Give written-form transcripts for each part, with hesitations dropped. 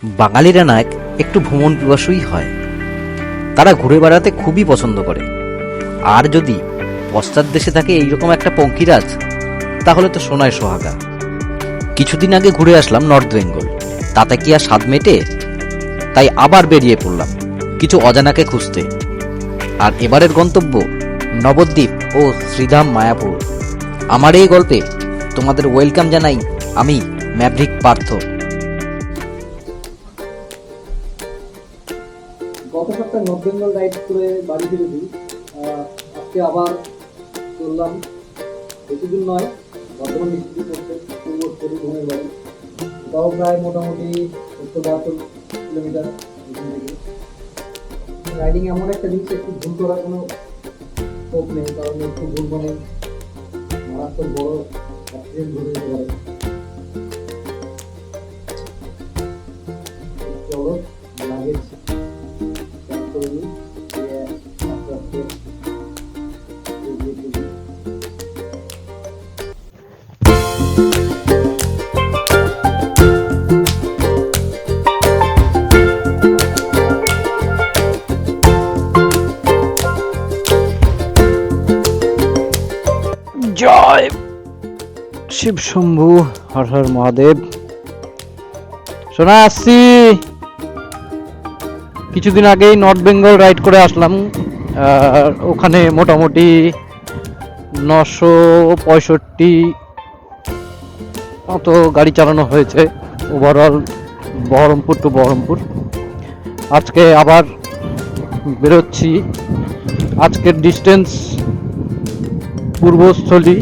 বাঙালিরা না একটু ভ্রমণ পিপাসুই হয়। তারা ঘুরে বেড়াতে খুবই পছন্দ করে। আর যদি পশ্চাৎ দেশে থাকে এইরকম একটা পঙ্কিরাজ, তাহলে তো সোনায় সোহাগা। কিছুদিন আগে ঘুরে আসলাম নর্থ বেঙ্গল, তাতে কি আর স্বাদ মেটে? তাই আবার বেরিয়ে পড়লাম কিছু অজানাকে খুঁজতে। আর এবারের গন্তব্য নবদ্বীপ ও শ্রীধাম মায়াপুর। আমার এই গল্পে তোমাদের ওয়েলকাম জানাই আমি, ম্যাভরিক পার্থ। গত সপ্তাহে নর্থ বেঙ্গল রাইড করে বাড়ি ফিরেছি। আজকে আবার চললাম, বেশি দূর নয়, বর্ধমান ডিস্ট্রিক্ট করতে পূর্বস্থলী বোনের বাড়ি। তাও প্রায় মোটামুটি 172 কিলোমিটার এখান থেকে। রাইডিং এমন একটা জিনিস, একটু ভুল করার কোনো স্কোপ নেই, কারণ একটু ভুল মানে মারাত্মক বড় অ্যাক্সিডেন্ট ঘটে যেতে পারে। চলো লাগেজ জয় শিব শম্ভু, হর হর মহাদেব। শোনা আসছি, কিছুদিন আগেই নর্থ বেঙ্গল রাইড করে আসলাম। আর ওখানে মোটামুটি 965 মতো গাড়ি চালানো হয়েছে ওভারঅল, বহরমপুর টু বহরমপুর। আজকে আবার বেরোচ্ছি। আজকের ডিস্টেন্স পূর্বস্থলী,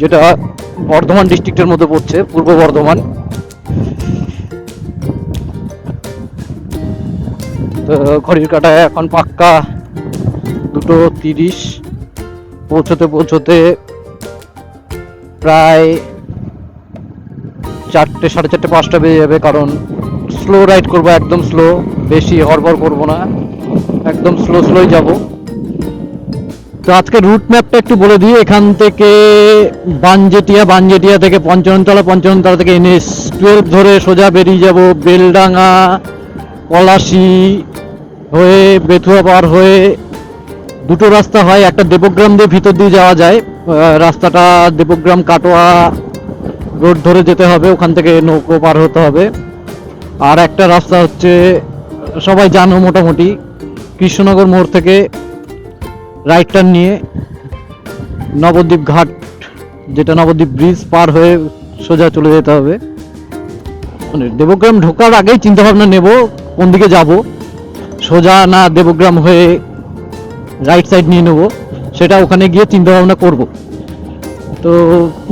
যেটা বর্ধমান ডিস্ট্রিক্টের মধ্যে পড়ছে, পূর্ব বর্ধমান। তো ঘড়ির কাঁটায় এখন পাক্কা 2:30। পৌঁছতে পৌঁছতে প্রায় 4টে, 4:30, 5টা বেজে যাবে, কারণ স্লো রাইড করবো, একদম স্লো, বেশি হড়বড় করবো না, একদম স্লোই যাব। তো আজকে রুট ম্যাপটা একটু বলে দিই। এখান থেকে বানজেটিয়া থেকে পঞ্চাননতলা থেকে NH-12 ধরে সোজা বেরিয়ে যাব বেলডাঙ্গা, পলাশি হয়ে, বেথুয়া পার হয়ে। দুটো রাস্তা হয়, একটা দেবগ্রাম দিয়ে ভিতর দিয়ে যাওয়া যায়, রাস্তাটা দেবগ্রাম কাটোয়া রোড ধরে যেতে হবে, ওখান থেকে নৌকো পার হতে হবে। আর একটা রাস্তা হচ্ছে, সবাই জানো মোটামুটি, কৃষ্ণনগর মোড় থেকে রাইট টার্ন নিয়ে নবদ্বীপ ঘাট, যেটা নবদ্বীপ ব্রিজ পার হয়ে সোজা চলে যেতে হবে। মানে দেবগ্রাম ঢোকার আগেই চিন্তা ভাবনা নেব কোন দিকে যাব, সোজা না দেবগ্রাম হয়ে রাইট সাইড নিয়ে নেব, সেটা ওখানে গিয়ে চিন্তা ভাবনা করব। তো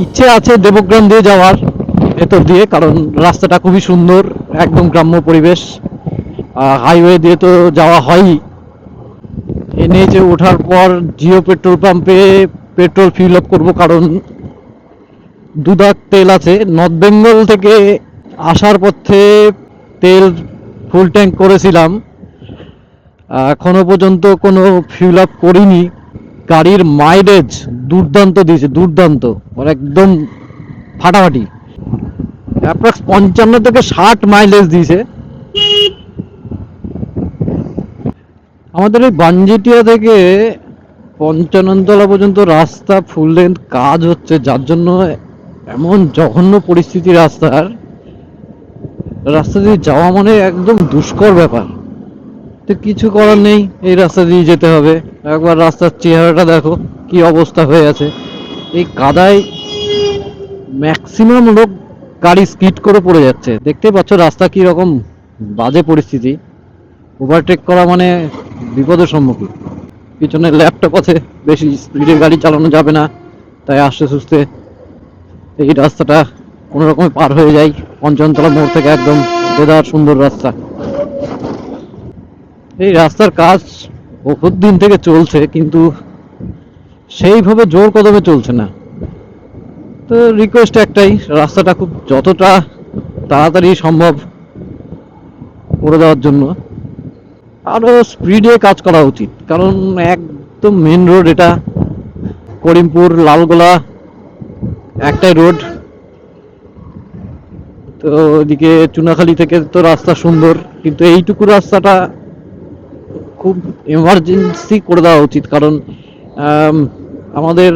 ইচ্ছে আছে দেবগ্রাম দিয়ে যাওয়ার, ভেতর দিয়ে, কারণ রাস্তাটা খুবই সুন্দর, একদম গ্রাম্য পরিবেশ। হাইওয়ে দিয়ে তো যাওয়া হয়ই। NH ওঠার পর জিও পেট্রোল পাম্পে পেট্রোল ফিল আপ করবো, কারণ দুধাক তেল আছে। নর্থ বেঙ্গল থেকে আসার পথে তেল ফুল ট্যাঙ্ক করেছিলাম, এখনো পর্যন্ত কোনো ফিল আপ করিনি। গাড়ির মাইলেজ দুর্দান্ত দিয়েছে, দুর্দান্ত, মানে একদম ফাটাফাটি। অ্যাপ্রক্স 55 থেকে 60 মাইলেজ দিয়েছে। আমাদের এই বানজেটিয়া থেকে পঞ্চাননতলা পর্যন্ত রাস্তা ফুল লেন্থ কাজ হচ্ছে, যার জন্য এমন জঘন্য পরিস্থিতি রাস্তার। রাস্তা দিয়ে যাওয়া মানে একদম দুষ্কর ব্যাপার। তো কিছু করার নেই, এই রাস্তা দিয়ে যেতে হবে। একবার রাস্তার চেহারাটা দেখো কি অবস্থা হয়ে আছে। এই কাদায় ম্যাক্সিমাম লোক গাড়ি স্কিড করে পড়ে যাচ্ছে, দেখতেই পাচ্ছ রাস্তা কি রকম বাজে পরিস্থিতি। ওভারটেক করা মানে বিপদের সম্মুখীন। পিছনে ল্যাপটপ আছে, বেশি স্পিডে গাড়ি চালানো যাবে না, তাই আস্তে সুস্তে এই রাস্তাটা কোনো রকমে পার হয়ে যায়। পঞ্চাননতলা মোড় থেকে একদম দেদার সুন্দর রাস্তা। এই রাস্তার কাজ বহুত দিন থেকে চলছে, কিন্তু সেইভাবে জোর কদমে চলছে না। তো রিকোয়েস্ট একটাই, রাস্তাটা খুব যতটা তাড়াতাড়ি সম্ভব করে দেওয়ার জন্য। আরো স্পিডে কাজ করা উচিত, কারণ একদম মেন রোড এটা, করিমপুর লালগোলা একটাই রোড। তো ওদিকে চুনাখালী থেকে তো রাস্তা সুন্দর, কিন্তু এইটুকু রাস্তাটা খুব এমার্জেন্সি করে দেওয়া উচিত, কারণ আমাদের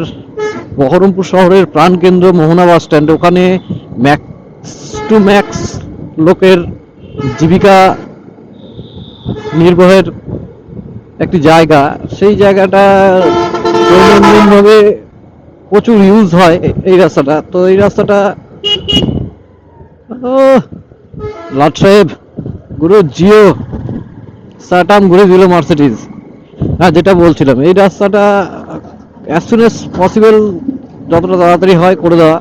বহরমপুর শহরের প্রাণকেন্দ্র মোহনা বাস স্ট্যান্ড, ওখানে ম্যাক্স টু ম্যাক্স লোকের জীবিকা নির্বাহের একটি জায়গা। সেই জায়গাটা দৈনন্দিনভাবে প্রচুর ইউজ হয় এই রাস্তাটা। তো এই রাস্তাটা লাট সাহেব গুরু জিও সাটাম ঘুরে দিল মার্সিডিজ। হ্যাঁ, যেটা বলছিলাম, এই রাস্তাটা অ্যাজ সুন অ্যাজ পসিবল যতটা তাড়াতাড়ি হয় করে দেওয়া।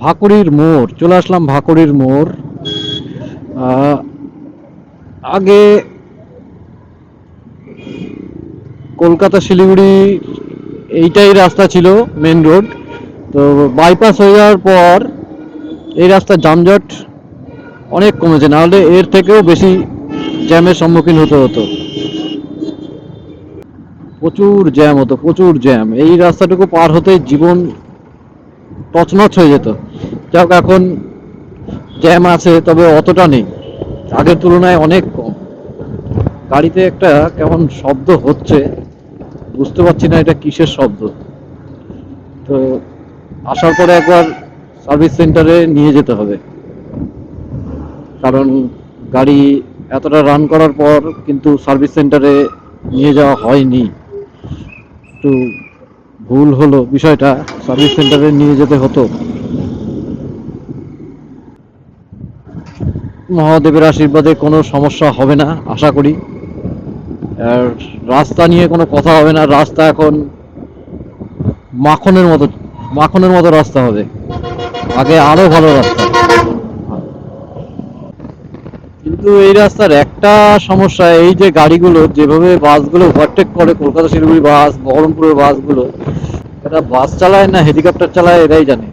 ভাকুড়ির মোড়, চলে আসলাম ভাকুড়ির মোড়। আগে কলকাতা শিলিগুড়ি এইটাই রাস্তা ছিল, মেন রোড। তো বাইপাস হয়ে যাওয়ার পর এই রাস্তার যানজট অনেক কমেছে, নাহলে এর থেকেও বেশি জ্যামের সম্মুখীন হতে হতো। প্রচুর জ্যাম হতো, প্রচুর জ্যাম। এই রাস্তাটুকু পার হতে জীবন তছনছ হয়ে যেত। যাক, এখন জ্যাম আছে, তবে অতটা নেই, আগের তুলনায় অনেক কম। গাড়িতে একটা কেমন শব্দ হচ্ছে, বুঝতে পারছি না এটা কিসের শব্দ। তো আসার পরে একবার সার্ভিস সেন্টারে নিয়ে যেতে হবে, কারণ গাড়ি এতটা রান করার পর কিন্তু সার্ভিস সেন্টারে নিয়ে যাওয়া হয়নি। একটু ভুল হলো বিষয়টা, সার্ভিস সেন্টারে নিয়ে যেতে হতো। মহাদেবের আশীর্বাদে কোনো সমস্যা হবে না আশা করি। আর রাস্তা নিয়ে কোনো কথা হবে না, রাস্তা এখন মাখনের মতো, মাখনের মতো রাস্তা হবে। আগে আরো ভালো রাস্তা, কিন্তু এই রাস্তার একটা সমস্যা, এই যে গাড়িগুলো যেভাবে বাসগুলো ওভারটেক করে, কলকাতা শিলিগুড়ি বাস, বহরমপুরের বাসগুলো, এটা বাস চালায় না হেলিকপ্টার চালায় এরাই জানে।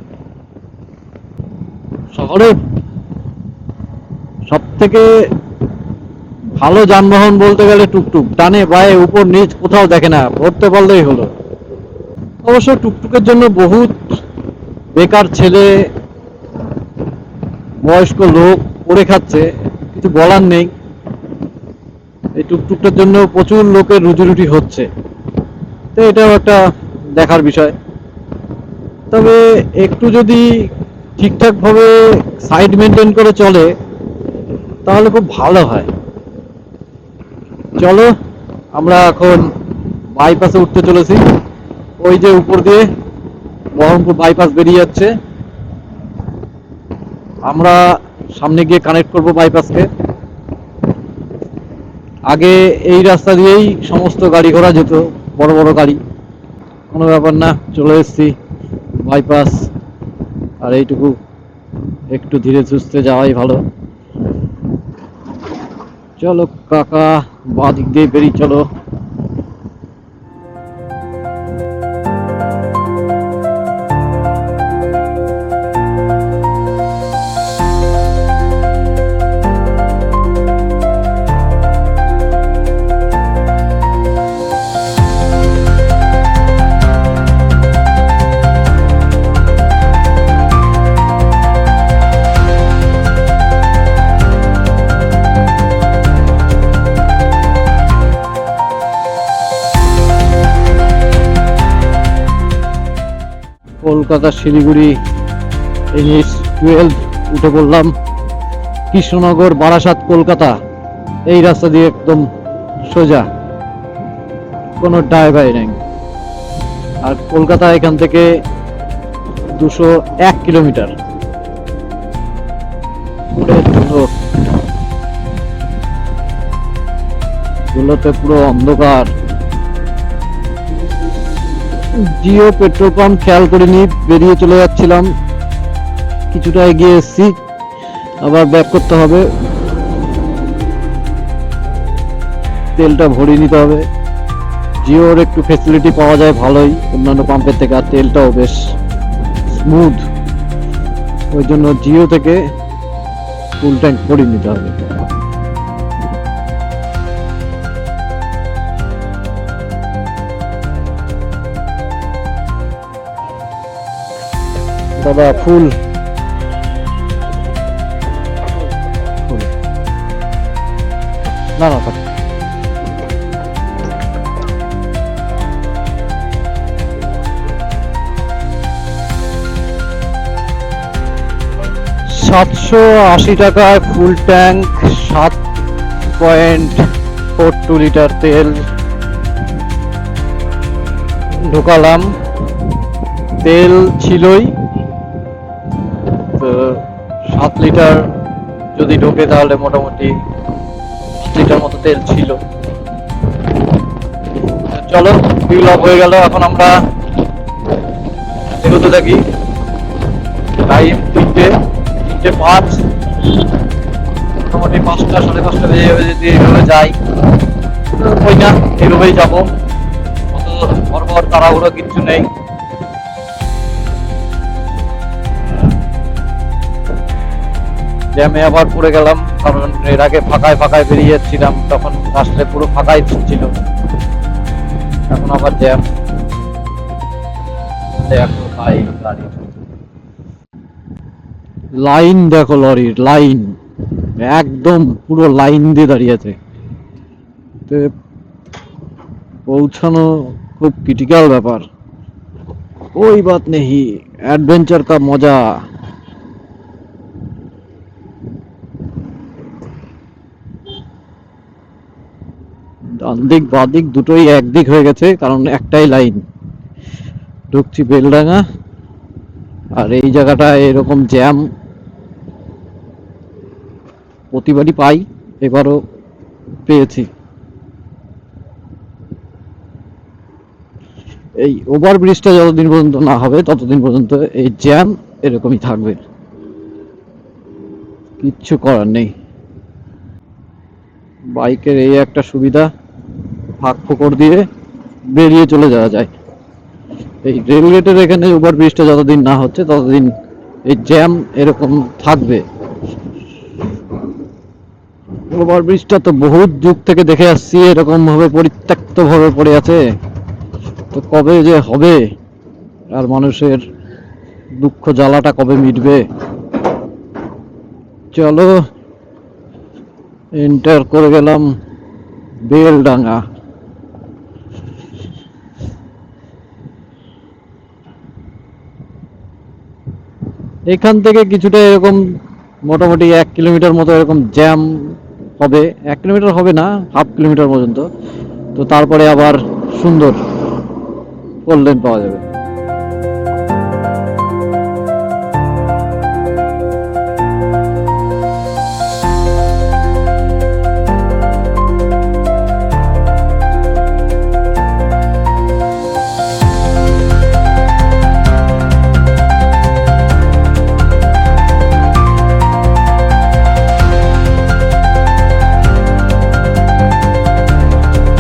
শহরে সব থেকে ভালো যানবাহন বলতে গেলে টুকটুক, ডানে বায়ে উপর নিচ কোথাও দেখে না, ধরতে পারলেই হলো। অবশ্য টুকটুকের জন্য বহুত বেকার ছেলে, বয়স্ক লোক পড়ে খাচ্ছে, কিছু বলার নেই। এই টুকটুকটার জন্য প্রচুর লোকের রুজি রুটি হচ্ছে, তো এটাও একটা দেখার বিষয়। তবে একটু যদি ঠিকঠাক ভাবে সাইড মেনটেন করে চলে তাহলে খুব ভালো হয়। চলো, আমরা এখন বাইপাসে উঠতে চলেছি। ওই যে উপর দিয়ে বহরমপুর বাইপাস বেরিয়ে যাচ্ছে, আমরা সামনে গিয়ে কানেক্ট করব বাইপাসকে। আগে এই রাস্তা দিয়েই সমস্ত গাড়ি ঘোড়া যেত, বড় বড় গাড়ি, কোনো ব্যাপার না, চলে এসেছি বাইপাস। আর এইটুকু একটু ধীরে সুস্থে যাওয়াই ভালো। চলো কাকা, বাঁ দিক দিয়ে বেরিয়ে চলো। কলকাতা শিলিগুড়ি NH-12 উঠে পড়লাম। কৃষ্ণনগর, বারাসাত, কলকাতা এই রাস্তা দিয়ে একদম সোজা, কোনো ড্রাইভার নেই। আর কলকাতা এখান থেকে 201 কিলোমিটার। এগুলোতে পুরো অন্ধকার। জিও পেট্রোল পাম্প খেয়াল করিনি, বেরিয়ে চলে যাচ্ছিলাম, কিছুটা এগিয়ে এসেছি, আবার ব্যাক করতে হবে, তেলটা ভরিয়ে নিতে হবে। জিওর একটু ফেসিলিটি পাওয়া যায় ভালোই অন্যান্য পাম্পের থেকে, আর তেলটাও বেশ স্মুথ, ওই জন্য জিও থেকে ফুল ট্যাঙ্ক ভরিয়ে নিতে হবে। দাদা ফুল না না থাক। $780 ফুল ট্যাঙ্ক, 7.42 লিটার তেল ঢোকালাম। তেল ছিলই তো 7 লিটার যদি ঢোকে তাহলে মোটামুটি 5 লিটার মতো তেল ছিল। চলো ফিল আপ হয়ে গেল, এখন আমরা এগোতে থাকি। টাইম 3:05, মোটামুটি 5টা 5:30 বেজে যাবে যদি এইভাবে যাই। ওই না, এইভাবেই যাবো, অত পরপর তাড়াহুড়ো কিচ্ছু নেই। জ্যামে আবার পড়ে গেলাম, কারণ এর আগে ফাঁকায় ফাঁকায় বেরিয়ে যাচ্ছিলাম, তখন আসলে পুরো ফাঁকাই ছিল, এখন আবার জ্যাম। দেখো ভাই গাড়ি লাইন, দেখো লরির লাইন, একদম পুরো লাইন দিয়ে দাঁড়িয়ে আছে। তো পৌঁছানো খুব ক্রিটিক্যাল ব্যাপার। कोई बात नहीं, एडवेंचर का मजा। ডান দিক বাঁ দিক দুটোই একদিক হয়ে গেছে, কারণ একটাই লাইন। ঢুকছি বেলডাঙ্গা, আর এই জায়গাটা এরকম জ্যাম প্রতিবারই পাই, এবারও পেয়েছি। এই ওভার ব্রিজটা যতদিন পর্যন্ত না হবে ততদিন পর্যন্ত এই জ্যাম এরকমই থাকবে, কিচ্ছু করার নেই। বাইকের এই একটা সুবিধা, ফাঁক ফোকর দিয়ে বেরিয়ে চলে যাওয়া যায়। এই রেলগেটের এখানে ওভার ব্রিজটা যতদিন না হচ্ছে ততদিন এই জ্যাম এরকম থাকবে। ওভার ব্রিজটা তো বহুত যুগ থেকে দেখে আসছি এরকম ভাবে পরিত্যক্ত ভাবে পড়ে আছে, তো কবে যে হবে আর মানুষের দুঃখ জ্বালাটা কবে মিটবে। চলো এন্টার করে গেলাম বেলডাঙ্গা। এখান থেকে কিছুটা এরকম মোটামুটি 1 কিলোমিটার মতো এরকম জ্যাম হবে, 1 কিলোমিটার হবে না, হাফ কিলোমিটার পর্যন্ত। তো তারপরে আবার সুন্দর 4 লেন পাওয়া যাবে।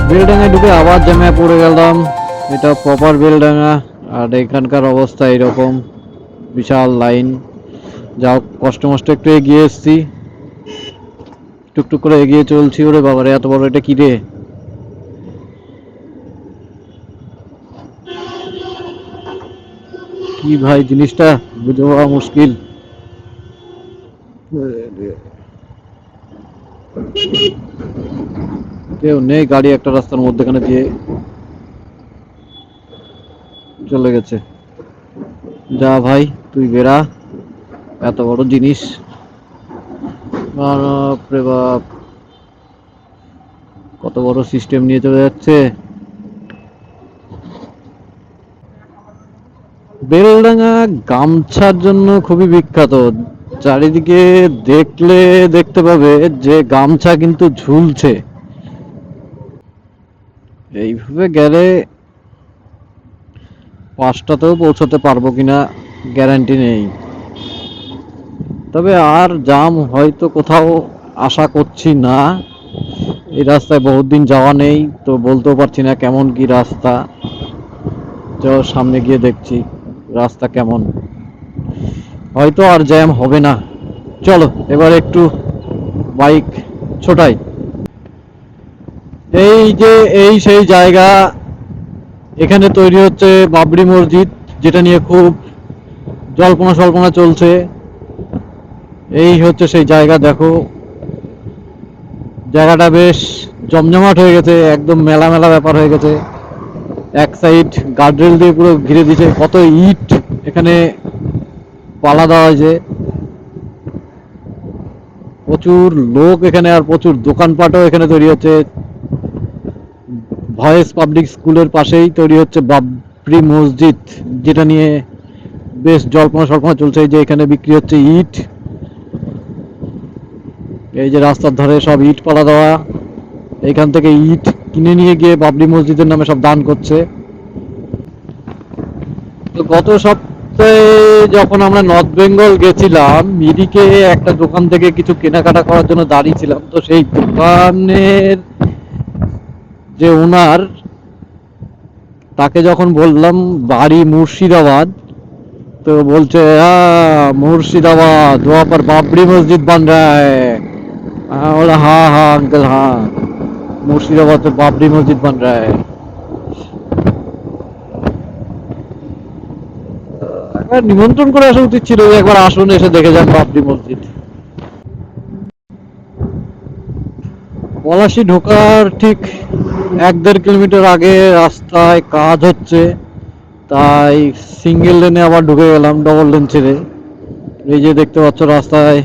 বেলডাঙ্গায় ঢুকে আবার জ্যামে পড়ে গেলাম। এটা প্রপার বেলডাঙ্গা, আর এখানকার অবস্থা এরকম, বিশাল লাইন। যাও কষ্ট মষ্ট একটু এগিয়ে এসছি, টুকটুক করে এগিয়ে চলছি। ওরে বাবারে, এত বড় এটা কি রে! কি ভাই জিনিসটা বুঝে পাওয়া মুশকিল। কেউ নেই, গাড়ি একটা রাস্তার মধ্যখানে দিয়ে চলে গেছে। যা ভাই তুই বেরা, এত বড় জিনিস, বাপরে বাপ, কত বড় সিস্টেম নিয়ে চলে যাচ্ছে। বেলডাঙ্গা গামছার জন্য খুবই বিখ্যাত। চারিদিকে দেখলে দেখতে পাবে যে গামছা কিন্তু ঝুলছে। এইভাবে গেলে 5টাতেও পৌঁছাতে পারবো কিনা গ্যারান্টি নেই, তবে আর জাম হয়তো কোথাও আশা করছি না। এই রাস্তায় বহুত দিন যাওয়া নেই, তো বলতেও পারছি না কেমন কি রাস্তা। সামনে গিয়ে দেখছি রাস্তা কেমন, হয়তো আর জ্যাম হবে না। চলো এবার একটু বাইক ছোটাই। এই যে এই সেই জায়গা, এখানে তৈরি হচ্ছে বাবরি মসজিদ, যেটা নিয়ে খুব জল্পনা স্বল্পনা চলছে। এই হচ্ছে সেই জায়গা, দেখো জায়গাটা বেশ জমজমাট হয়ে গেছে, একদম মেলা মেলা ব্যাপার হয়ে গেছে। এক সাইড গার্ডরেল দিয়ে পুরো ঘিরে দিয়েছে, কত ইট এখানে পালা দেওয়া হয়েছে, প্রচুর লোক এখানে, আর প্রচুর দোকানপাটও এখানে তৈরি হচ্ছে। ভয়েস পাবলিক স্কুলের পাশেই তৈরি হচ্ছে বাবরি মসজিদ, যেটা নিয়ে বেশ জল্পনা স্বল্পনা চলছে। এই যে এখানে বিক্রি হচ্ছে ইট, এই যে রাস্তার ধারে সব ইট পালা দেওয়া, এইখান থেকে ইট কিনে নিয়ে গিয়ে বাবরি মসজিদের নামে সব দান করছে। তো গত সপ্তাহে যখন আমরা নর্থ বেঙ্গল গেছিলাম, মিরিকে একটা দোকান থেকে কিছু কেনাকাটা করার জন্য দাঁড়িয়েছিলাম। তো সেই দোকানের যে ওনার, তাকে যখন বললাম বাড়ি মুর্শিদাবাদ, तो बोलते हाँ मुर्शिदाबाद वहाँ पर बाबरी मस्जिद बन रहा है। बोला हाँ हाँ अंकल हाँ, मुर्शिदाबाद में बाबरी मस्जिद बन रहा है। একবার নিমন্ত্রণ করে আসা উচিত ছিল, একবার আসুন, এসে দেখে যান বাবরি মসজিদ। পলাশী ঢোকার ঠিক 1-1.5 কিলোমিটার আগে রাস্তায় কাজ হচ্ছে, তাই সিঙ্গেল লেনে আবার ঢুকে গেলাম ডবল লেন ছেড়ে। এই যে দেখতে পাচ্ছ রাস্তায়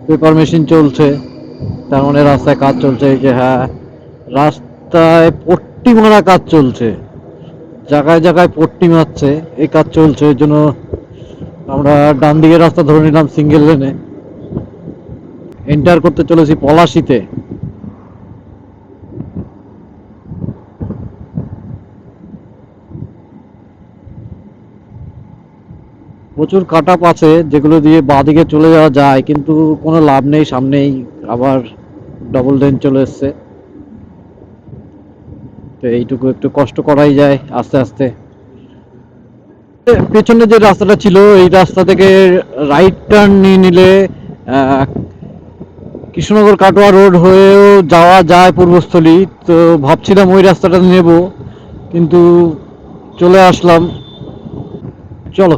পেপার মেশিন চলছে, তার মানে রাস্তায় কাজ চলছে। এই যে হ্যাঁ, রাস্তায় পট্টি মারা কাজ চলছে, জায়গায় জায়গায় পট্টি মারছে, এই কাজ চলছে। এই জন্য আমরা ডান দিকের রাস্তা ধরে নিলাম সিঙ্গেল লেনে, এন্টার করতে চলেছি পলাশীতে। প্রচুর কাটাপ আছে যেগুলো দিয়ে বাঁদিকে চলে যাওয়া যায়, কিন্তু কোনো লাভ নেই, সামনেই আবার ডবল লেন চলে এসছে। তো এইটুকু একটু কষ্ট করাই যায় আস্তে আস্তে। পেছনে যে রাস্তাটা ছিল, এই রাস্তা থেকে রাইট টার্ন নিয়ে নিলে কৃষ্ণনগর কাটোয়া রোড হয়েও যাওয়া যায় পূর্বস্থলী। তো ভাবছিলাম ওই রাস্তাটা নেব, কিন্তু চলে আসলাম। চলো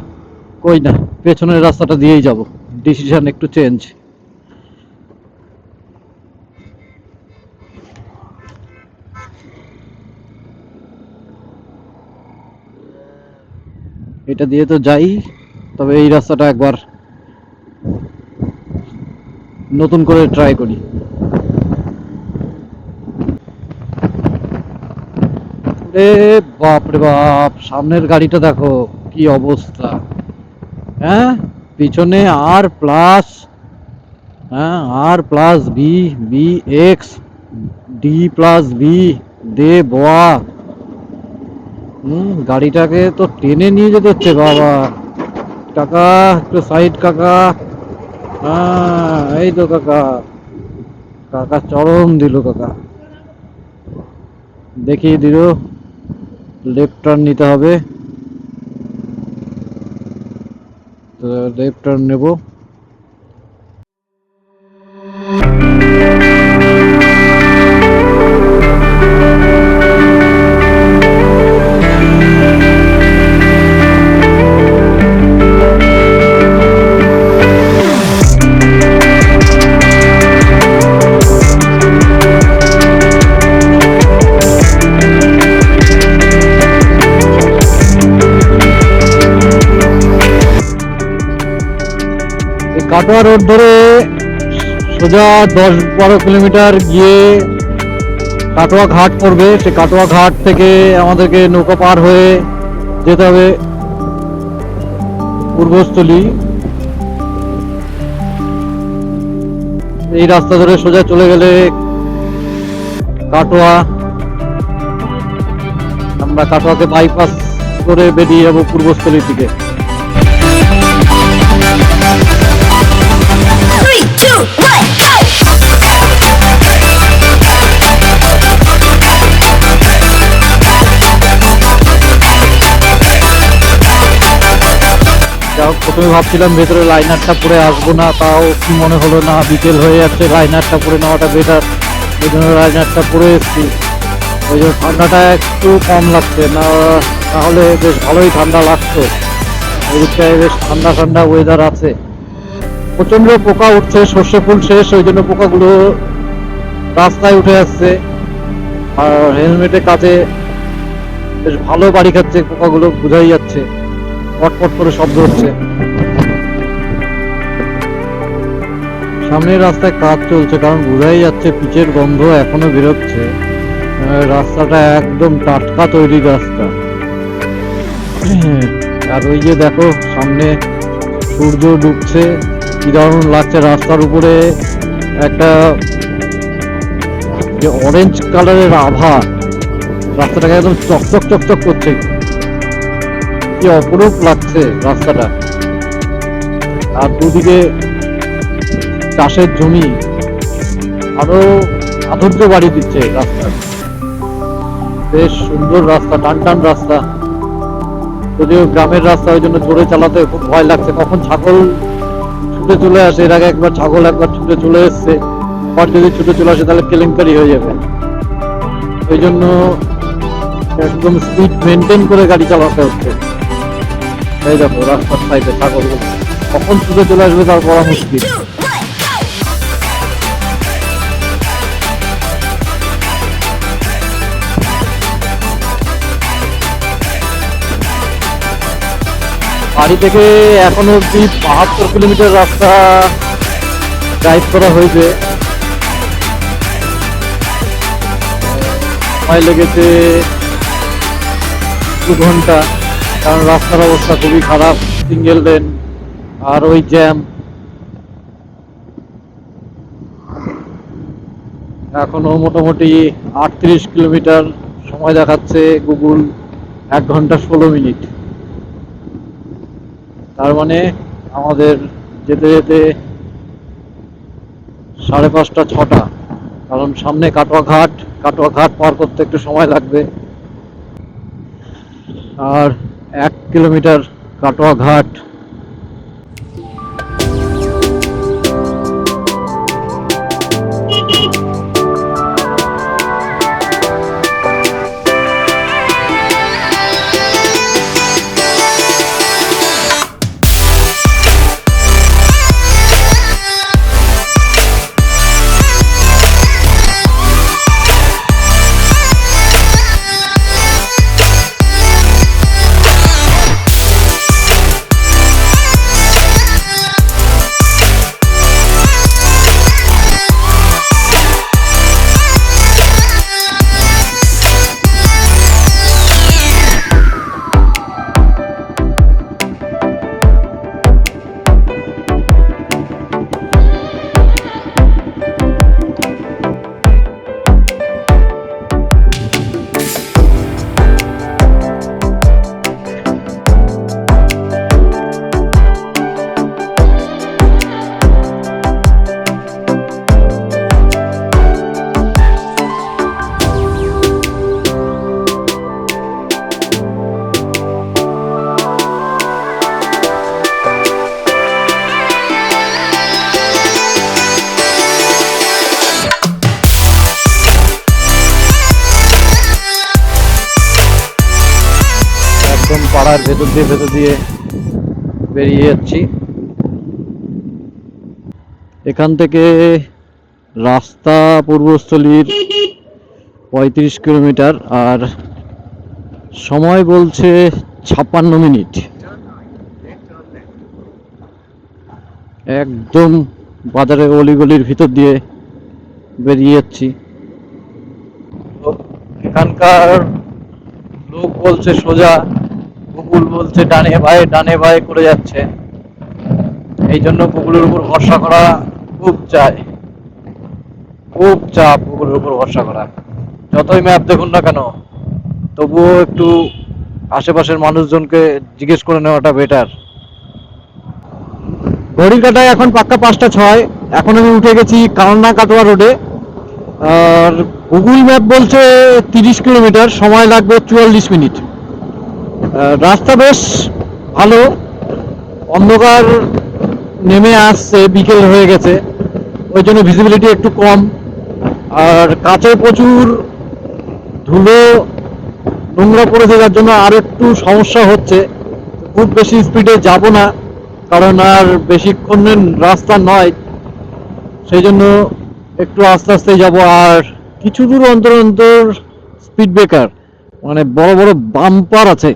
কই না, পেছনের রাস্তাটা দিয়েই যাব, ডিসিশন একটু চেঞ্জ। এটা দিয়ে তো যাই, তবে এই রাস্তাটা একবার নতুন করে ট্রাই করি। রে বাপ রে বাপ, সামনের গাড়িটা দেখো কি অবস্থা। হ্যাঁ, পিছনে আর প্লাস, হ্যাঁ R plus B, B X, D plus B, দে বোয়া। গাড়িটাকে তো টেনে নিয়ে যেতে হচ্ছে বাবা। কাকা একটু সাইড কাকা। হ্যাঁ এই তো কাকা, কাকা চরম দিল কাকা, দেখিয়ে দিল লেফট টার্ন নিতে হবে। তো লেফট টার্ন নেব। কাটোয়া রোড ধরে সোজা 10-12 কিলোমিটার গিয়ে কাটোয়া ঘাট পড়বে। সে কাটোয়া ঘাট থেকে আমাদেরকে নৌকা পার হয়ে যেতে হবে পূর্বস্থলী। এই রাস্তা ধরে সোজা চলে গেলে কাটোয়া, আমরা কাটোয়াকে বাইপাস করে বেরিয়ে যাবো পূর্বস্থলীর দিকে। 3, 2, 1, go! প্রথমে ভাবছিলাম ভেতরে লাইনারটা পরে আসবো না, তাও কি মনে হলো না বিকেল হয়ে যাচ্ছে, লাইনারটা পরে নেওয়াটা বেটার। ওই জন্য লাইনারটা পরে এসেছি, ওই জন্য ঠান্ডাটা একটু কম লাগছে, না তাহলে বেশ ভালোই ঠান্ডা লাগতো। এদিকটায় বেশ ঠান্ডা ঠান্ডা ওয়েদার আছে। প্রচন্ড পোকা উঠছে, সর্ষে ফুল শেষ, ওই জন্য পোকাগুলো রাস্তায় উঠে আসছে, আর হেলমেটের কাছে বেশ ভালো বাড়ি খাচ্ছে পোকাগুলো, বোঝাই যাচ্ছে, পটপট করে শব্দ হচ্ছে। সামনের রাস্তায় কাজ চলছে, কারণ বোঝাই যাচ্ছে পিচের গন্ধ এখনো বেরোচ্ছে। রাস্তাটা একদম টাটকা তৈরি রাস্তা। আর ওই যে দেখো সামনে সূর্য ডুবছে, কি দারুণ লাগছে। রাস্তার উপরে একটা যে অরেঞ্জ কালারের আভা, রাস্তাটাকে একদম চকচক চকচক করছে, কি অপরূপ লাগছে রাস্তাটা। আর দুদিকে চাষের জমি, আরো আধুর্য বাড়ি দিচ্ছে রাস্তা। বেশ সুন্দর রাস্তা, টান টান রাস্তা, যদিও গ্রামের রাস্তা, ওই জন্য জোরে চালাতে খুব ভয় লাগছে। কখন ছাগল ছুটে চলে আসে, এর আগে একবার ছাগল একবার ছুটে চলে এসছে, আবার যদি ছুটে চলে আসে তাহলে কেলেঙ্কারি হয়ে যাবে। ওই জন্য একদম স্পিড মেনটেন করে গাড়ি চালাতে হচ্ছে। এই দেখো রাস্তার সাইডে ছাগলগুলো কখন ছুটে চলে আসবে তার বড় মুশকিল। 2, 1, go! বাড়ি থেকে এখনো অব্দি 72 কিলোমিটার রাস্তা ড্রাইভ করা হয়েছে। সময় লেগেছে 2 ঘন্টা, কারণ রাস্তার অবস্থা খুবই খারাপ, সিঙ্গেল লেন আর ওই জ্যাম। এখনো মোটামুটি 38 কিলোমিটার সময় দেখাচ্ছে গুগল, 1 ঘন্টা 16 মিনিট। তার মানে আমাদের যেতে যেতে 5:30 6টা, কারণ সামনে কাটোয়া ঘাট পার করতে একটু সময় লাগবে। আর 1 কিলোমিটার কাটোয়া ঘাট। পাড়ার ভেতর দিয়ে বেরিয়ে যাচ্ছি। এখান থেকে রাস্তা পূর্বস্থলীর 35 কিলোমিটার, আর সময় বলছে 56 মিনিট। একদম বাজারের অলিগলির ভিতর দিয়ে বেরিয়ে যাচ্ছি। এখানকার লোক বলছে সোজা, গুগল বলছে ডানে বায়ে করে যাচ্ছে। এই জন্য গুগলের উপর ভরসা করা খুব চাপ গুগলের উপর ভরসা করা। যতই ম্যাপ দেখুন না কেন, তবুও একটু আশেপাশের মানুষজনকে জিজ্ঞেস করে নেওয়াটা বেটার। ঘড়ির কাঁটায় এখন পাক্কা 5টা 6। এখন আমি উঠে গেছি কালনা কাটোয়া রোডে, আর গুগল ম্যাপ বলছে 30 কিলোমিটার, সময় লাগবে 44 মিনিট। রাস্তা বেশ ভালো, অন্ধকার নেমে আসছে, বিকেল হয়ে গেছে, ওই জন্য ভিজিবিলিটি একটু কম। আর কাছে প্রচুর ধুলো নোংরা পড়েছে, যার জন্য আর একটু সমস্যা হচ্ছে। খুব বেশি স্পিডে যাব না, কারণ আর বেশিক্ষণের রাস্তা নয়, সেই জন্য একটু আস্তে আস্তে যাব। আর কিছু দূর অন্তর অন্তর স্পিড ব্রেকার, মানে বড় বড় বাম্পার আছে,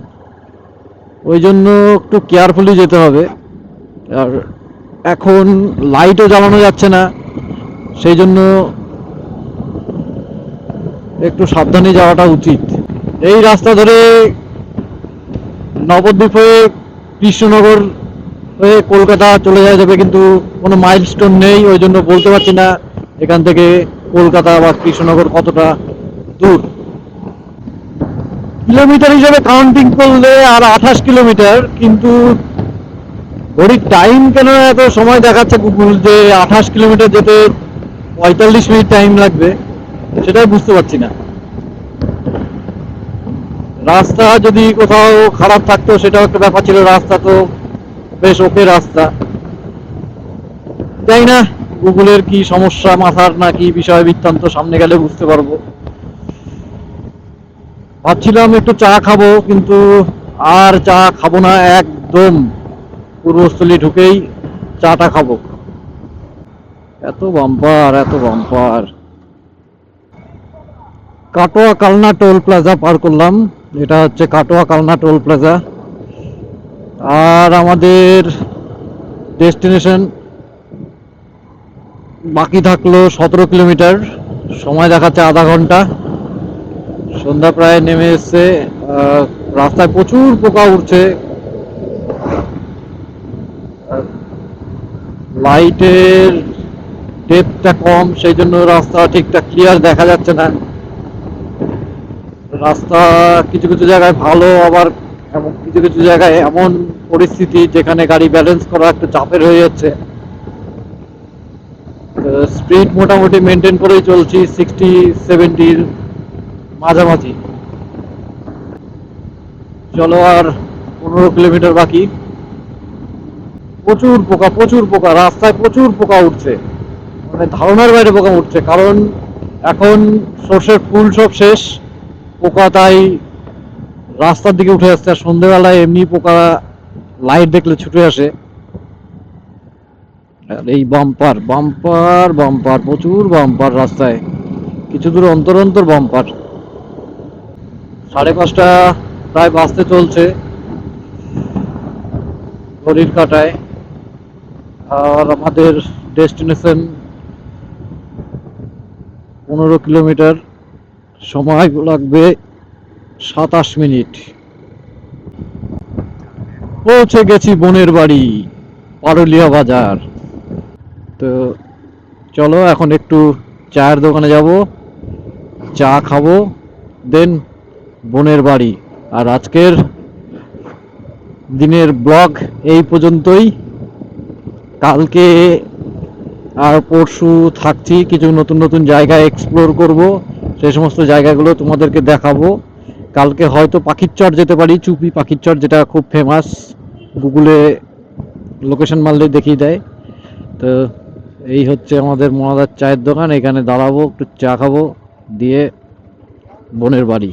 ওই জন্য একটু কেয়ারফুলি যেতে হবে। আর এখন লাইটও জ্বালানো যাচ্ছে না, সেই জন্য একটু সাবধানে যাওয়াটা উচিত। এই রাস্তা ধরে নবদ্বীপ হয়ে কৃষ্ণনগর হয়ে কলকাতা চলে যাওয়া যাবে, কিন্তু কোনো মাইলস্টোন নেই, ওই জন্য বলতে পারছি না এখান থেকে কলকাতা বা কৃষ্ণনগর কতটা দূর। কিলোমিটার হিসেবে কাউন্টিং করলে আর 28 কিলোমিটার, কিন্তু ঘড়ির টাইম কেন এত সময় দেখাচ্ছে গুগল যে 28 কিলোমিটার যেতে 45 মিনিট টাইম লাগবে, সেটাই বুঝতে পারছি না। রাস্তা যদি কোথাও খারাপ থাকতো সেটাও একটা ব্যাপার ছিল, রাস্তা তো বেশ ওকে রাস্তা। জানি না গুগলের কি সমস্যা, মাথার না কি বিষয় বৃত্তান্ত, সামনে গেলে বুঝতে পারবো। ভাবছিলাম একটু চা খাবো, কিন্তু আর চা খাবো না, একদম পূর্বস্থলী ঢুকেই চাটা খাবো। এত বাম্পার, এত bumper. Katwa Kalna toll plaza পার করলাম, এটা হচ্ছে কাটোয়া কালনা টোল প্লাজা। আর আমাদের ডেস্টিনেশন বাকি থাকলো 17 কিলোমিটার, সময় দেখাচ্ছে আধা ঘন্টা। সন্ধ্যা প্রায় নেমে এসছে, রাস্তায় প্রচুর পোকা উঠছে, লাইটের ডেপথটা কম, সেই জন্য রাস্তা ঠিকঠাক ক্লিয়ার দেখা যাচ্ছে না। রাস্তা কিছু কিছু জায়গায় ভালো, আবার এমন কিছু কিছু জায়গায় এমন পরিস্থিতি যেখানে গাড়ি ব্যালেন্স করা একটু চাপের হয়ে যাচ্ছে। স্পিড মোটামুটি মেনটেন করেই চলছি, 60-70 মাঝামাঝি। চলো, আর 15 কিলোমিটার বাকি। প্রচুর পোকা, প্রচুর পোকা, রাস্তায় প্রচুর পোকা উঠছে, মানে ধারণার বাইরে পোকা উঠছে। কারণ এখন সর্ষের ফুল সব শেষ, পোকা তাই রাস্তার দিকে উঠে আসছে। আর সন্ধ্যেবেলায় এমনি পোকা লাইট দেখলে ছুটে আসে। আর এই বাম্পার বাম্পার বাম্পার, প্রচুর বাম্পার রাস্তায়, কিছু দূর অন্তর অন্তর বাম্পার। 5:30 প্রায় বাজতে চলছে ঘড়ির কাঁটায়। আর আমাদের ডেস্টিনেশন 15 কিলোমিটার, সময় লাগবে 27 মিনিট। পৌঁছে গেছি বোনের বাড়ি, পারুলিয়া বাজার। তো চলো এখন একটু চায়ের দোকানে যাব, চা খাবো, দেন বোনের বাড়ি। আর আজকের দিনের ব্লগ এই পর্যন্তই। কালকে আর পরশু থাকছি, কিছু নতুন নতুন জায়গা এক্সপ্লোর করব, সেই সমস্ত জায়গাগুলো তোমাদেরকে দেখাবো। কালকে হয়তো পাখির চর যেতে পারি, চুপি পাখির চর, যেটা খুব ফেমাস, গুগলে লোকেশন মারলে দেখিয়ে দেয়। তো এই হচ্ছে আমাদের মনাদার চায়ের দোকান, এখানে দাঁড়াবো, একটু চা খাবো, দিয়ে বোনের বাড়ি।